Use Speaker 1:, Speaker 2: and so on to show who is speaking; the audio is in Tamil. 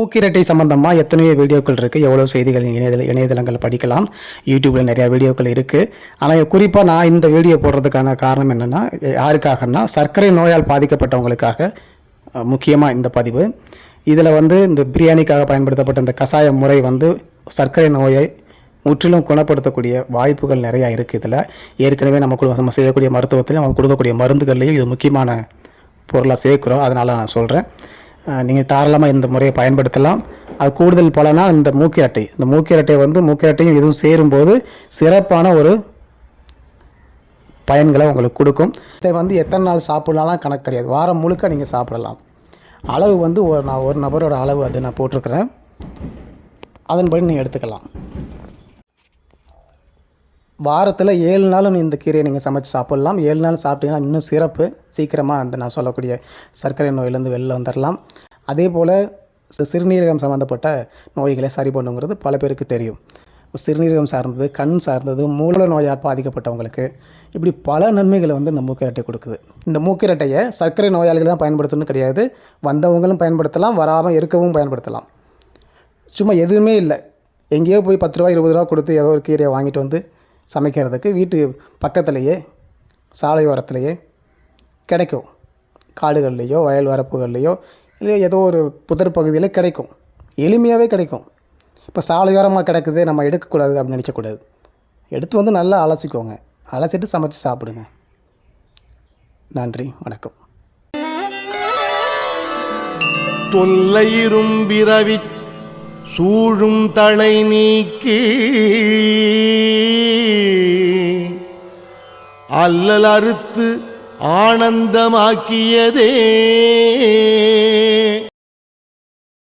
Speaker 1: மூக்கிரட்டை சம்பந்தமாக எத்தனையோ வீடியோக்கள் இருக்குது, எவ்வளோ செய்திகள் இணையதளங்கள் படிக்கலாம், யூடியூப்பில் நிறையா வீடியோக்கள் இருக்குது. ஆனால் குறிப்பாக நான் இந்த வீடியோ போடுறதுக்கான காரணம் என்னென்னா, யாருக்காகனா சர்க்கரை நோயால் பாதிக்கப்பட்டவங்களுக்காக முக்கியமாக இந்த பதிவு. இதில் இந்த பிரியாணிக்காக பயன்படுத்தப்பட்ட இந்த கஷாய முறை சர்க்கரை நோயை முற்றிலும் குணப்படுத்தக்கூடிய வாய்ப்புகள் நிறையா இருக்குது. இதில் ஏற்கனவே நம்ம செய்யக்கூடிய மருத்துவத்திலையும் நம்ம கொடுக்கக்கூடிய மருந்துகள்லேயும் இது முக்கியமான பொருளாக சேர்க்குறோம். அதனால் நான் சொல்கிறேன், நீங்கள் தாராளமாக இந்த முறையை பயன்படுத்தலாம். அது கூடுதல் பலனாக இந்த மூக்கிரட்டை மூக்கிரட்டையும் இதுவும் சேரும்போது சிறப்பான ஒரு பயன்களை உங்களுக்கு கொடுக்கும். இதை எத்தனை நாள் சாப்பிட்லாம் கணக்கு கிடையாது, வாரம் முழுக்க நீங்கள் சாப்பிடலாம். அளவு நான் ஒரு நபரோட அளவு அது நான் போட்டிருக்கிறேன், அதன்படி நீங்கள் எடுத்துக்கலாம். வாரத்தில் 7 நாளும் இந்த கீரையை நீங்கள் சமைச்சு சாப்பிட்லாம். 7 நாள் சாப்பிட்டீங்கன்னா இன்னும் சிறப்பு, சீக்கிரமாக நான் சொல்லக்கூடிய சர்க்கரை நோயிலேருந்து வெளில வந்துடலாம். அதே போல் சிறுநீரகம் சம்மந்தப்பட்ட நோய்களை சரி பண்ணுங்கிறது பல பேருக்கு தெரியும். சிறுநீரகம் சார்ந்தது, கண் சார்ந்தது, மூல நோயால் பாதிக்கப்பட்டவங்களுக்கு இப்படி பல நன்மைகளை இந்த மூக்கிரட்டை கொடுக்குது. இந்த மூக்கிரட்டையை சர்க்கரை நோயாளிகள் தான் பயன்படுத்தணும்னு கிடையாது, வந்தவங்களும் பயன்படுத்தலாம், வராமல் இருக்கவும் பயன்படுத்தலாம். சும்மா எதுவுமே இல்லை, எங்கேயோ போய் 10 ரூபா 20 ரூபா கொடுத்து ஏதோ ஒரு கீரையை வாங்கிட்டு சமைக்கிறதுக்கு வீட்டு பக்கத்துலேயே சாலையோரத்துலேயே கிடைக்கும். காடுகள்லேயோ வயல் வரப்புகள்லேயோ இல்லை ஏதோ ஒரு புதர் பகுதியில் கிடைக்கும், எளிமையாகவே கிடைக்கும். இப்போ சாலையோரமாக கிடக்குது நம்ம எடுக்கக்கூடாது அப்படின்னு நினைக்கக்கூடாது. எடுத்து நல்லா அலசிக்கோங்க, அலசிட்டு சமைச்சு சாப்பிடுங்க. நன்றி, வணக்கம்.
Speaker 2: தொல்லையிரும் பிறவி சூழும் தலை நீக்கி அல்லல் அறுத்து ஆனந்தமாக்கியதே